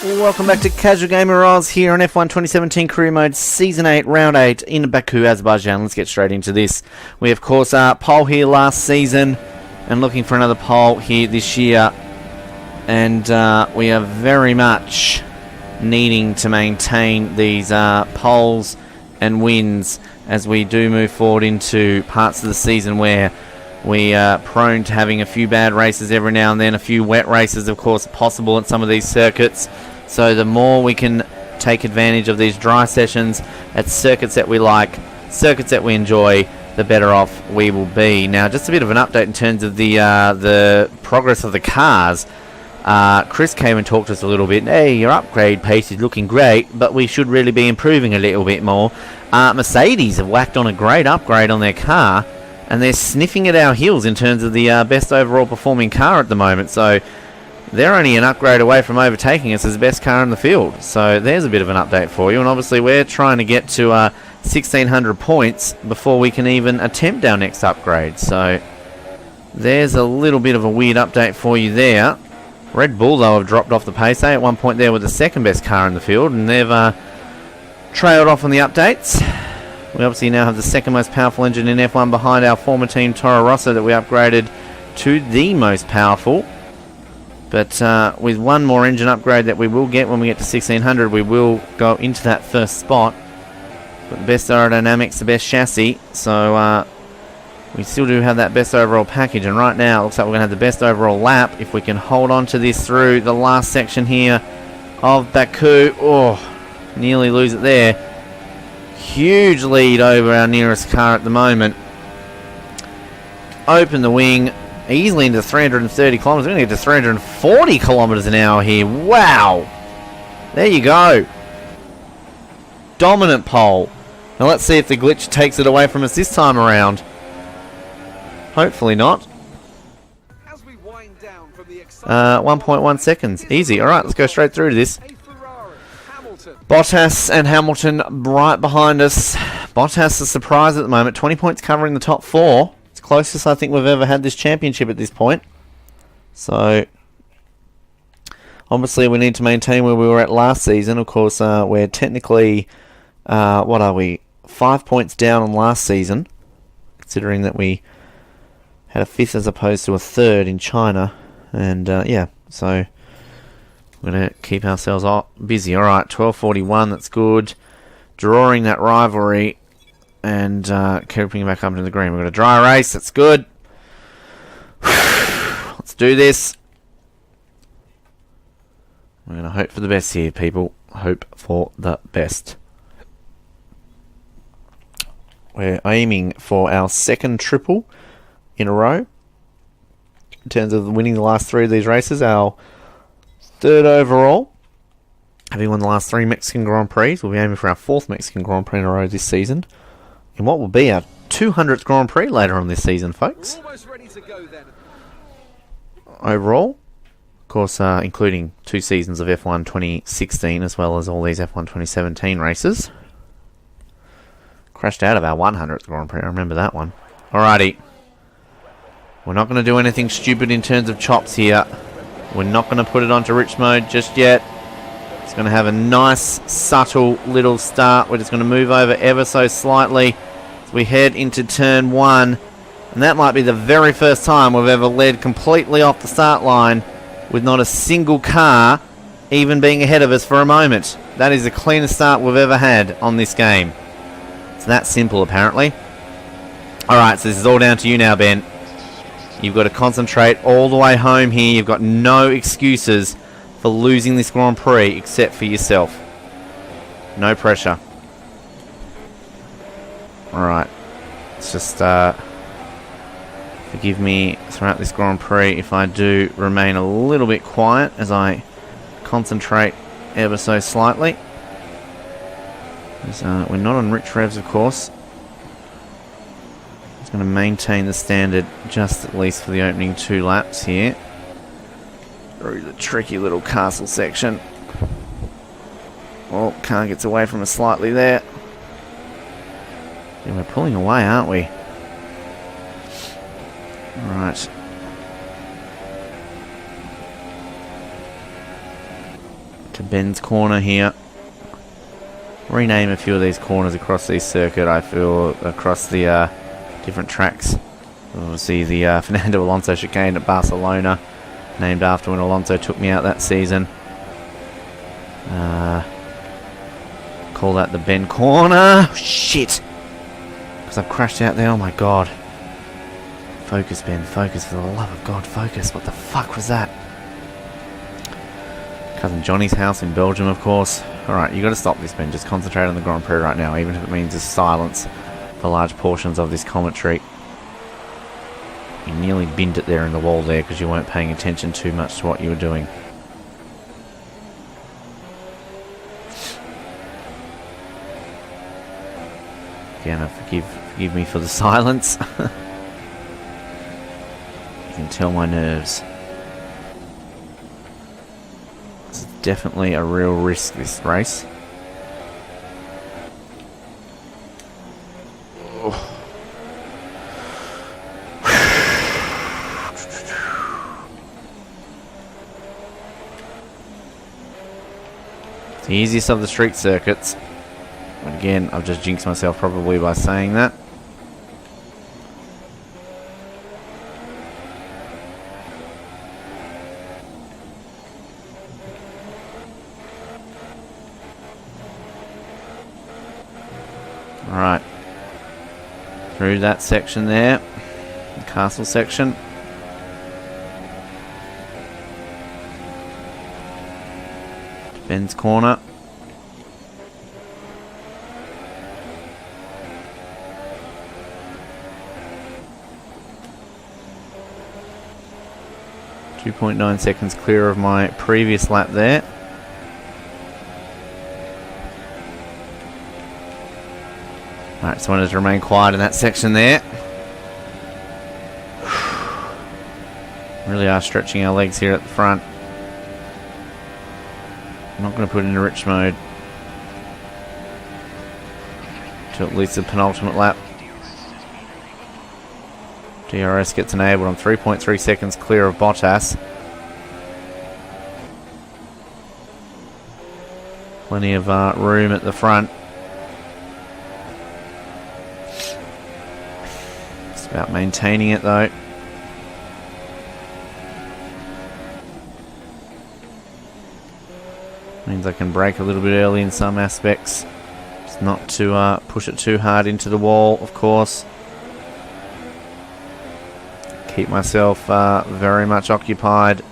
Welcome back to Casual Gamer Oz here on F1 2017 Career Mode Season 8, Round 8 in Baku, Azerbaijan. Let's get straight into this. We, of course, pole here last season and looking for another pole here this year. And we are very much needing to maintain these poles and wins as we do move forward into parts of the season where we are prone to having a few bad races every now and then, a few wet races, of course, possible at some of these circuits. So the more we can take advantage of these dry sessions at circuits that we like, circuits that we enjoy, the better off we will be. Now, just a bit of an update in terms of the progress of the cars. Chris came and talked to us a little bit. Hey, your upgrade pace is looking great, but we should really be improving a little bit more. Mercedes have whacked on a great upgrade on their car, and they're sniffing at our heels in terms of the best overall performing car at the moment. So they're only an upgrade away from overtaking us as the best car in the field. So there's a bit of an update for you. And obviously we're trying to get to 1,600 points before we can even attempt our next upgrade. So there's a little bit of a weird update for you there. Red Bull, though, have dropped off the pace. They at one point there were the second best car in the field, and they've trailed off on the updates. We obviously now have the second most powerful engine in F1 behind our former team Toro Rosso that we upgraded to the most powerful. But with one more engine upgrade that we will get when we get to 1,600, we will go into that first spot. But the best aerodynamics, the best chassis, so we still do have that best overall package. And right now it looks like we're going to have the best overall lap if we can hold on to this through the last section here of Baku. Oh, nearly lose it there. Huge lead over our nearest car at the moment. Open the wing easily into 330 kilometers. We're going to get to 340 kilometers an hour here. Wow. There you go. Dominant pole. Now let's see if the glitch takes it away from us this time around. Hopefully not. 1.1 seconds. Easy. Alright, let's go straight through to this. Bottas and Hamilton right behind us. Bottas a surprise at the moment. 20 points covering the top four. It's closest I think we've ever had this championship at this point. So obviously we need to maintain where we were at last season. Of course, we're technically, what are we? 5 points down on last season, considering that we had a fifth as opposed to a third in China. And yeah, so we're going to keep ourselves busy. Alright, 12:41, that's good. Drawing that rivalry and keeping it back up into the green. We've got a dry race, that's good. Let's do this. We're going to hope for the best here, people. Hope for the best. We're aiming for our second triple in a row in terms of winning the last three of these races. Our third overall, having won the last three Mexican Grand Prix. We'll be aiming for our fourth Mexican Grand Prix in a row this season, in what will be our 200th Grand Prix later on this season, folks. Almost ready to go, then. Overall, of course, including 2 seasons of F1 2016 as well as all these F1 2017 races. Crashed out of our 100th Grand Prix, I remember that one. Alrighty. We're not going to do anything stupid in terms of chops here. We're not going to put it onto rich mode just yet. It's going to have a nice, subtle little start. We're just going to move over ever so slightly as we head into turn 1. And that might be the very first time we've ever led completely off the start line with not a single car even being ahead of us for a moment. That is the cleanest start we've ever had on this game. It's that simple, apparently. Alright, so this is all down to you now, Ben. You've got to concentrate all the way home here. You've got no excuses for losing this Grand Prix except for yourself. No pressure. Alright. Let's just forgive me throughout this Grand Prix if I do remain a little bit quiet as I concentrate ever so slightly. We're not on rich revs, of course. It's going to maintain the standard just at least for the opening 2 laps here. Through the tricky little castle section. Oh, car gets away from us slightly there. Yeah, we're pulling away, aren't we? Right. To Ben's Corner here. Rename a few of these corners across the circuit, I feel, across the different tracks. We'll see the Fernando Alonso chicane at Barcelona, named after when Alonso took me out that season. Call that the Ben Corner. Shit! Because I've crashed out there, oh my god. Focus, Ben, focus, for the love of God, focus. What the fuck was that? Cousin Johnny's house in Belgium, of course. Alright, you got to stop this, Ben. Just concentrate on the Grand Prix right now, even if it means just silence for large portions of this commentary. You nearly binned it there in the wall there because you weren't paying attention too much to what you were doing. Again, forgive me for the silence. You can tell my nerves. It's definitely a real risk, this race. It's the easiest of the street circuits. But again, I've just jinxed myself probably by saying that. Alright. Through that section there. The castle section. Ben's Corner. .9 seconds clear of my previous lap there. Alright, so I wanted to remain quiet in that section there. Really are stretching our legs here at the front. I'm not going to put it into rich mode to at least the penultimate lap. DRS gets enabled. I'm 3.3 seconds clear of Bottas. Plenty of room at the front. It's about maintaining it though. Means I can brake a little bit early in some aspects. Just not to push it too hard into the wall, of course. Keep myself very much occupied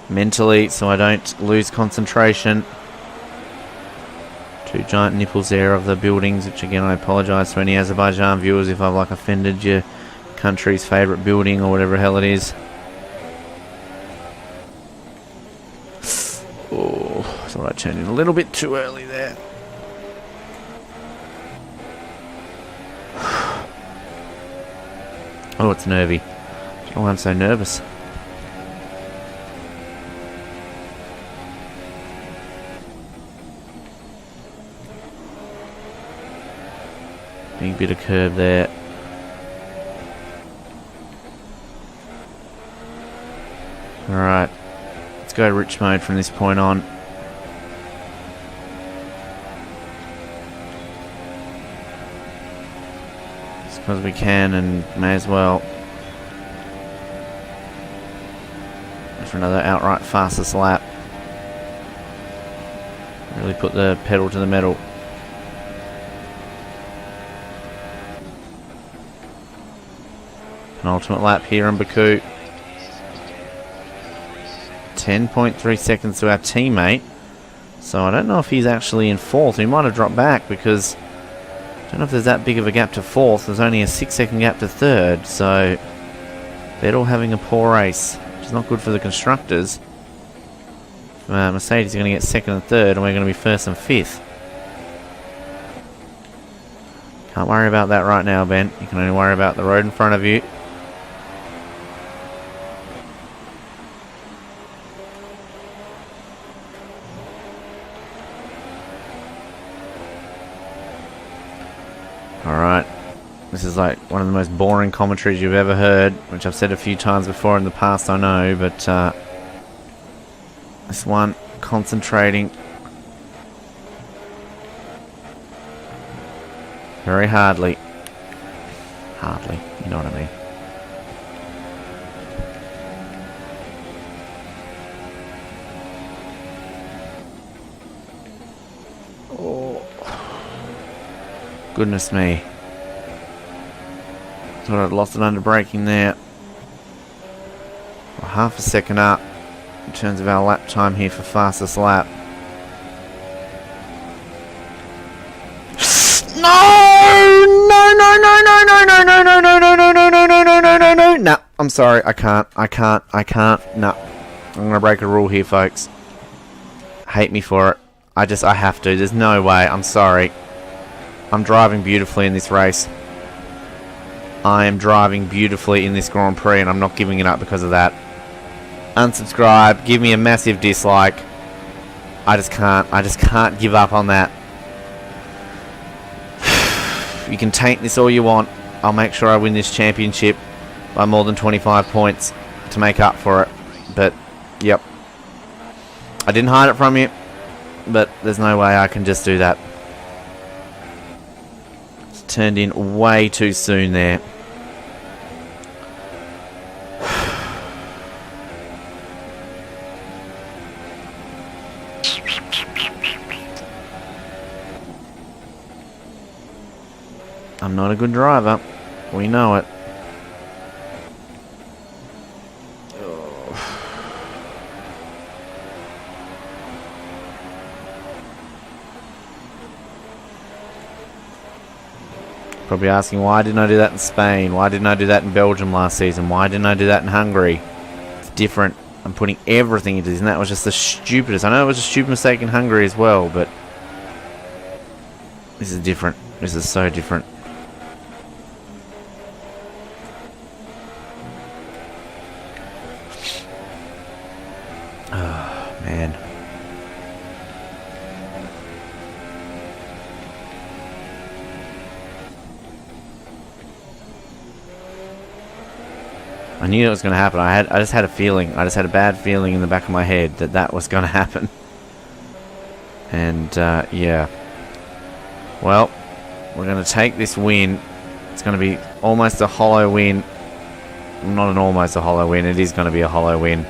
mentally so I don't lose concentration. Two giant nipples there of the buildings, which again I apologise to any Azerbaijan viewers if I've offended your country's favourite building or whatever the hell it is. Oh, thought I turned in a little bit too early there. Oh, it's nervy. I don't know why I'm so nervous. Big bit of curve there. Alright. Let's go rich mode from this point on. Just because we can and may as well. For another outright fastest lap. Really put the pedal to the metal. Penultimate lap here in Baku. 10.3 seconds to our teammate. So I don't know if he's actually in fourth. He might have dropped back because I don't know if there's that big of a gap to fourth. There's only a 6-second gap to third. So Vettel having a poor race. Which is not good for the constructors. Mercedes are going to get second and third, and we're going to be first and fifth. Can't worry about that right now, Ben. You can only worry about the road in front of you. Alright. This is like one of the most boring commentaries you've ever heard, which I've said a few times before in the past, I know, but this one, concentrating very hardly. Hardly, you know what I mean. Oh, goodness me. Thought I'd lost it under braking there. Well, half a second up in terms of our lap time here for fastest lap. No, I'm sorry, I can't. No. I'm gonna break a rule here, folks. Hate me for it. I have to. There's no way. I'm sorry. I'm driving beautifully in this race. I am driving beautifully in this Grand Prix, and I'm not giving it up because of that. Unsubscribe. Give me a massive dislike. I just can't give up on that. You can taint this all you want. I'll make sure I win this championship by more than 25 points to make up for it. But, yep. I didn't hide it from you, but there's no way I can just do that. It's turned in way too soon there. I'm not a good driver. We know it. Probably asking, why didn't I do that in Spain? Why didn't I do that in Belgium last season? Why didn't I do that in Hungary? It's different. I'm putting everything into this, and that was just the stupidest. I know it was a stupid mistake in Hungary as well, but this is different. This is so different. Oh, man. I knew it was going to happen. I just had a feeling. I just had a bad feeling in the back of my head that that was going to happen. And, yeah. Well, we're going to take this win. It's going to be almost a hollow win. Not an almost a hollow win. It is going to be a hollow win.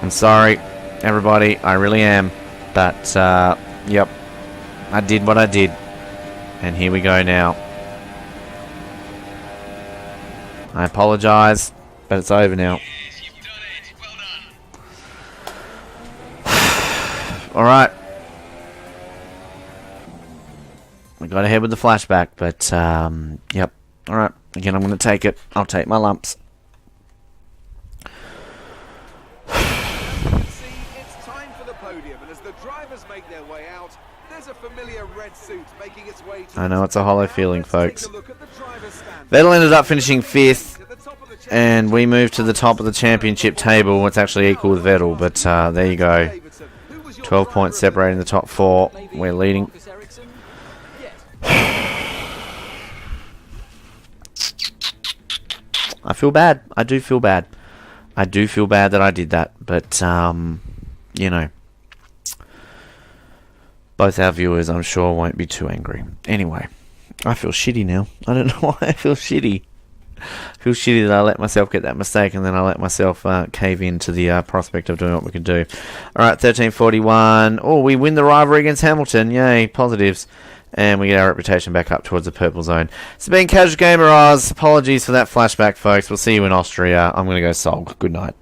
I'm sorry, everybody. I really am. But, yep. I did what I did. And here we go now. I apologise, but it's over now. Yes, you've done it. Well done. Alright. We got ahead with the flashback, but, yep. Alright, again, I'm going to take it. I'll take my lumps. It's time for the podium, and as the drivers make their way out, there's a familiar red suit making its way to... I know it's a hollow feeling, folks. Vettel ended up finishing 5th, and we moved to the top of the championship table. It's actually equal with Vettel, but there you go. 12 points separating the top 4. We're leading. I feel bad. I do feel bad. I do feel bad that I did that, but, you know. Both our viewers, I'm sure, won't be too angry. Anyway, I feel shitty now. I don't know why I feel shitty. I feel shitty that I let myself get that mistake, and then I let myself cave into the prospect of doing what we could do. Alright, 13:41. Oh, we win the rivalry against Hamilton. Yay, positives. And we get our reputation back up towards the purple zone. It's been Casual Gamer Oz. Apologies for that flashback, folks. We'll see you in Austria. I'm going to go sulk. Good night.